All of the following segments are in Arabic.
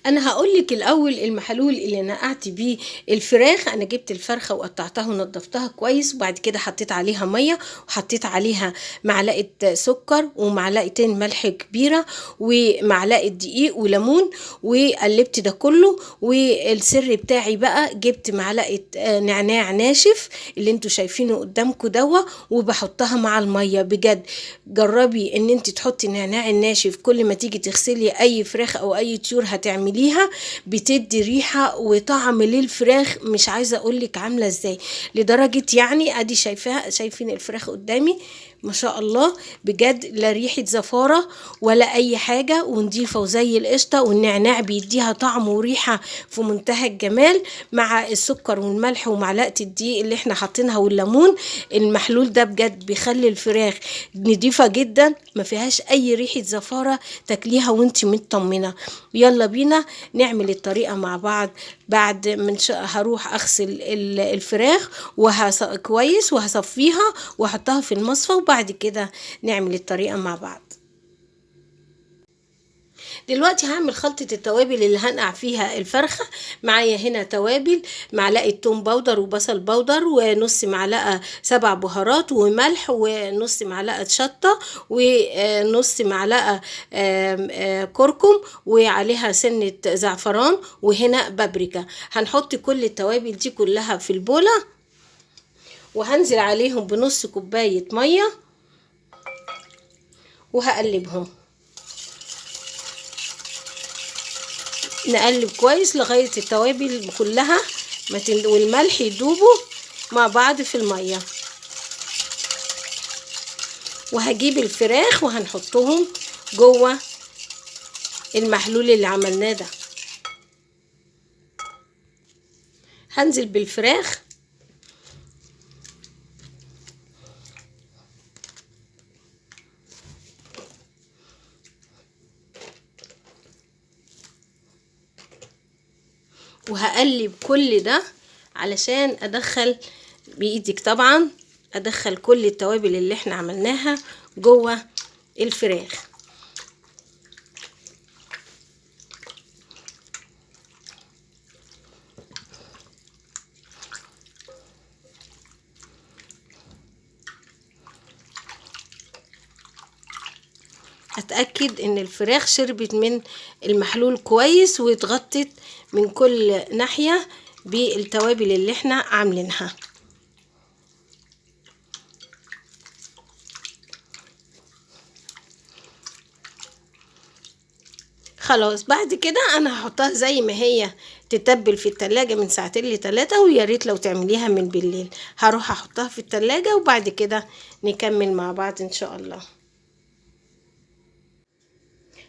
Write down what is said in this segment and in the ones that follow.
انا هقولك الاول المحلول اللي نقعت بيه الفراخ. انا جبت الفرخه وقطعتها ونضفتها كويس، وبعد كده حطيت عليها ميه، وحطيت عليها معلقه سكر ومعلقتين ملح كبيره ومعلقه دقيق وليمون، وقلبت ده كله. والسر بتاعي بقى جبت معلقه نعناع ناشف اللي انتوا شايفينه قدامكم دوا، وبحطها مع الميه. بجد جربي ان انت تحطي النعناع الناشف كل ما تيجي تغسلي اي فراخ او اي طيور هتعمليها، بتدي ريحه وطعم للفراخ مش عايزه اقولك عامله ازاي. لدرجه يعني ادي شايفاها، شايفين الفراخ قدامي ما شاء الله، بجد لا ريحه زفاره ولا اي حاجه، ونضيفه وزي القشطه، والنعناع بيديها طعم وريحه في منتهى الجمال، مع السكر والملح ومعلقه الدقيق اللي احنا حاطينها والليمون. المحلول ده بجد بيخلي الفراخ نضيفه جدا، ما فيهاش اي ريحه زفاره، تاكليها وانت مطمنه. يلا بينا نعمل الطريقه مع بعض. بعد من هروح اغسل الفراخ كويس وهصفيها واحطها في المصفى، وبعد كده نعمل الطريقه مع بعض. دلوقتي هعمل خلطة التوابل اللي هنقع فيها الفرخة. معايا هنا توابل: معلقة توم باودر وبصل باودر، ونص معلقة سبع بهارات وملح، ونص معلقة شطة، ونص معلقة كركم، وعليها سنة زعفران، وهنا بابريكا. هنحط كل التوابل دي كلها في البولة، وهنزل عليهم بنص كوباية مية، وهقلبهم. نقلب كويس لغاية التوابل كلها والملح يدوبوا مع بعض في المية. وهجيب الفراخ وهنحطهم جوه المحلول اللي عملناه ده. هنزل بالفراخ وهقلب كل ده علشان ادخل بايدك طبعا، ادخل كل التوابل اللي احنا عملناها جوه الفراخ. اتاكد ان الفراخ شربت من المحلول كويس واتغطت من كل ناحيه بالتوابل اللي احنا عاملينها. خلاص بعد كده انا هحطها زي ما هي تتبل في التلاجة من ساعتين لتلاتة، ويا ريت لو تعمليها من بالليل. هروح احطها في التلاجة وبعد كده نكمل مع بعض ان شاء الله.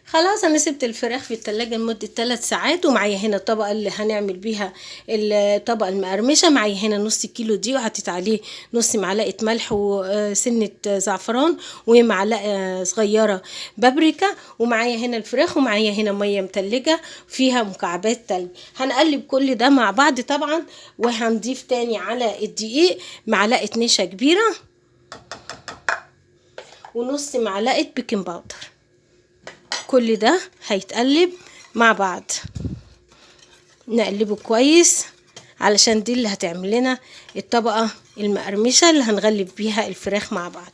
خلاص انا سبت الفراخ في التلاجة لمدة 3 ساعات، ومعايا هنا الطبقة اللي هنعمل بيها الطبقة المقرمشة. معايا هنا نص كيلو دي، وحطيت عليه نص معلقة ملح وسنة زعفران ومعلقة صغيرة بابريكا، ومعايا هنا الفراخ، ومعايا هنا مية متلجة فيها مكعبات تلج. هنقلب كل ده مع بعض طبعا، وهنضيف تاني على الدقيق معلقة نشا كبيرة، ونص معلقة بيكنج باودر. كل ده هيتقلب مع بعض، نقلبه كويس علشان دي اللي هتعمل لنا الطبقة المقرمشة اللي هنغلف بيها الفراخ مع بعض.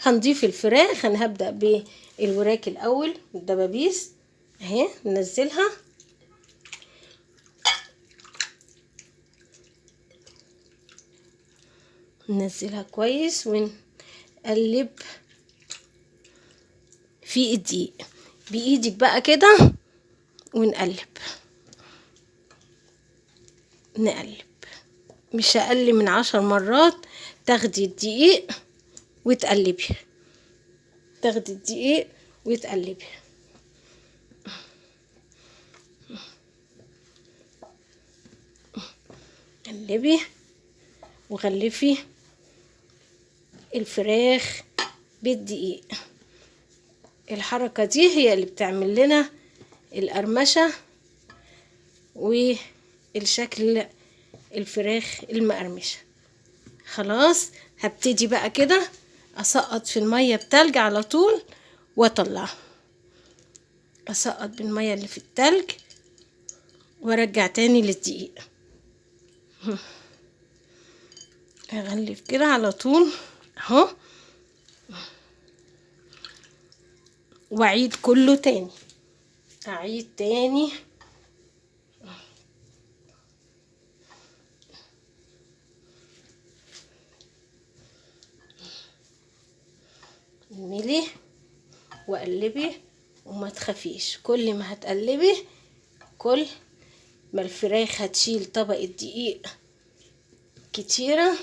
هنضيف الفراخ. انا هبدأ بالوراك الاول، الدبابيس اهي ننزلها، ننزلها كويس ونقلب في الدقيق بايدك بقى كده، ونقلب مش اقل من 10 مرات. تاخدي الدقيق وتقلبي، تاخدي الدقيق وتقلبي. قلبي وغلفي الفراخ بالدقيق. الحركة دي هي اللي بتعمل لنا القرمشة والشكل الفراخ المقرمشة. خلاص هبتدي بقى كده اسقط في المية بتلج على طول واطلع. اسقط بالميه اللي في التلج وارجع تاني للدقيق. اغلف كده على طول اهو، واعيد كله تاني، اعيد تاني. اعملي وقلبي وما تخافيش، كل ما هتقلبي كل ما الفراخ هتشيل طبقة دقيق كتيرة،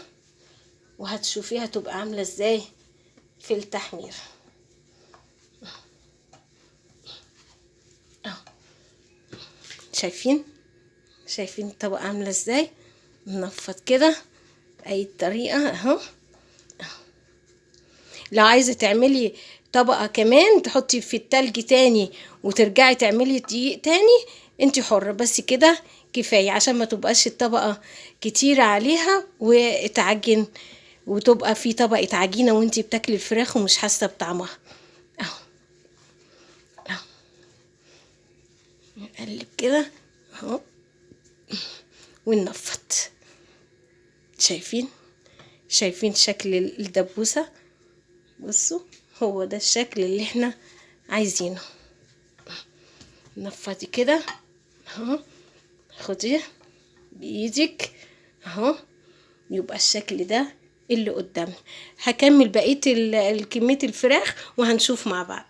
وهتشوفيها تبقى عاملة ازاي في التحمير. اهو شايفين الطبقة عاملة ازاي؟ ننفض كده اي طريقة اهو. لو عايزة تعملي طبقة كمان تحطي في التلج تاني وترجعي تعملي دقيق تاني، انتي حرة، بس كده كفاية عشان ما تبقاش الطبقة كتيرة عليها وتعجن، وتبقى في طبقة عجينة وانتي بتاكلي الفراخ ومش حاسة بطعمها. اهو اهو نقلب كده اهو وننفض. شايفين شكل الدبوسة؟ بصوا هو ده الشكل اللي احنا عايزينه. نفضي كده اهو، خديه بايدك اهو، يبقى الشكل ده اللي قدامنا. هكمل بقية كمية الفراخ وهنشوف مع بعض.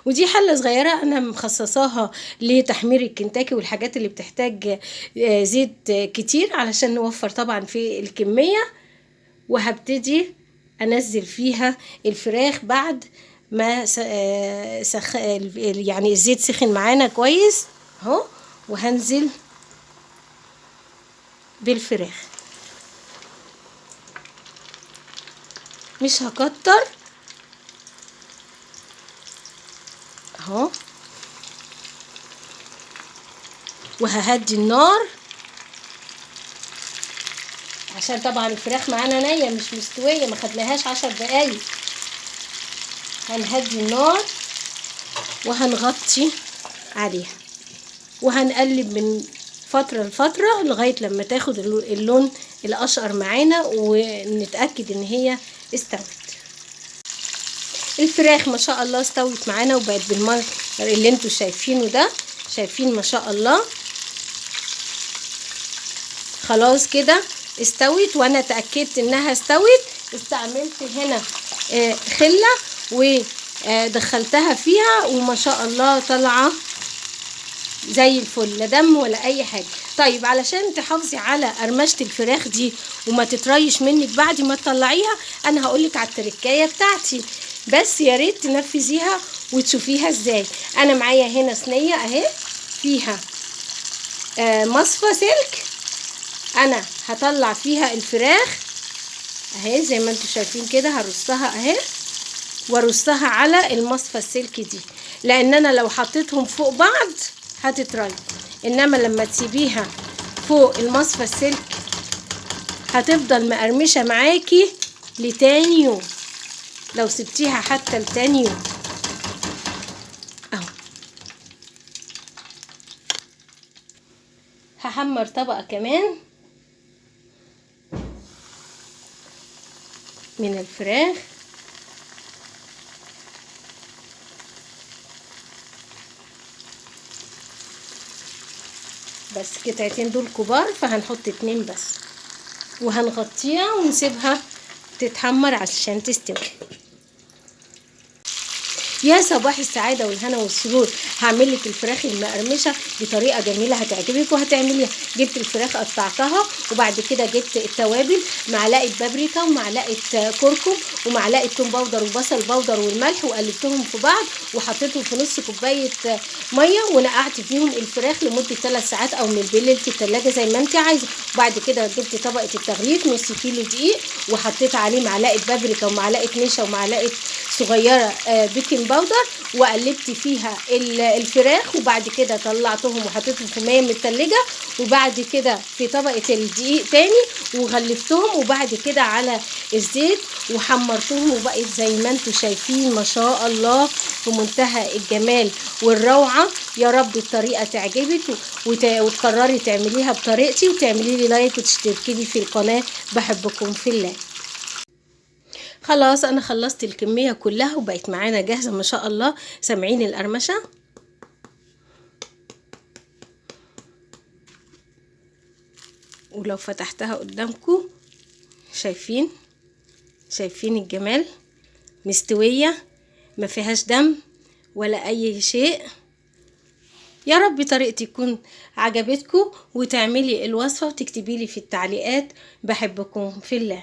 ودي حلة صغيرة انا مخصصاها لتحمير الكنتاكي والحاجات اللي بتحتاج زيت كتير علشان نوفر طبعا في الكمية. وهبتدي انزل فيها الفراخ بعد ما يعني الزيت سخن معانا كويس اهو، وهنزل بالفراخ، مش هكتر اهو، وههدي النار عشان طبعا الفراخ معانا نية مش مستوية، ما خدناهاش 10 دقايق. هنهدي النار وهنغطي عليها وهنقلب من فترة لفترة لغاية لما تاخد اللون الأشقر معانا ونتأكد ان هي استوت. الفراخ ما شاء الله استوت معانا وبقت بالمنظر اللي انتوا شايفينه ده. شايفين ما شاء الله خلاص كده استوت، وانا اتأكدت انها استوت. استعملت هنا خلة ودخلتها فيها وما شاء الله طالعة زي الفل، لا دم ولا اي حاجة. طيب علشان تحافظي على قرمشة الفراخ دي وما تتريش منك بعد ما تطلعيها، انا هقولك على التركاية بتاعتي، بس يا ريت تنفذيها وتشوفيها ازاي. انا معايا هنا صينية اهي فيها مصفى سلك، انا هطلع فيها الفراخ اهي زي ما انتوا شايفين كده، هرصها اهي وارصها على المصفى السلك دي، لان انا لو حطيتهم فوق بعض هتتري، انما لما تسيبيها فوق المصفى السلك هتفضل مقرمشة معاكي لتاني يوم، لو سبتيها حتى لتاني يوم اهو. هحمر طبقة كمان من الفراخ بس قطعتين دول كبار فهنحط 2 بس، وهنغطيها ونسيبها تتحمر عشان تستوي. يا صباح السعاده والهنا والسرور. هعمل لك الفراخ المقرمشه بطريقه جميله هتعجبك وهتعمليها. جبت الفراخ قطعتها وبعد كده جبت التوابل، معلقه بابريكا ومعلقه كركم ومعلقه توم باودر وبصل باودر والملح، وقلبتهم في بعض وحطيتهم في نص كوبايه ميه ونقعت فيهم الفراخ لمده 3 ساعات او من بالليل في الثلاجه زي ما انت عايزه. وبعد كده جبت طبقه التغليف نص كيلو دقيق وحطيت عليه معلقه بابريكا ومعلقه نشا ومعلقه صغيرة بيكنج باودر، وقلبت فيها الفراخ، وبعد كده طلعتهم وحطيتهم في ميه متلجة، وبعد كده في طبقة الدقيق تاني وغلفتهم، وبعد كده على الزيت وحمرتهم، وبقت زي ما انتوا شايفين ما شاء الله في منتهى الجمال والروعة. يا رب الطريقة تعجبك وتقرري تعمليها بطريقتي، وتعملي لي لايك وتشتركي لي في القناة. بحبكم في الله. خلاص انا خلصت الكمية كلها وبقت معانا جاهزة ما شاء الله. سامعين القرمشة؟ ولو فتحتها قدامكم شايفين الجمال، مستوية ما فيهاش دم ولا اي شيء. يا رب طريقتي تكون عجبتكم، وتعملي الوصفة وتكتبي لي في التعليقات. بحبكم في الله.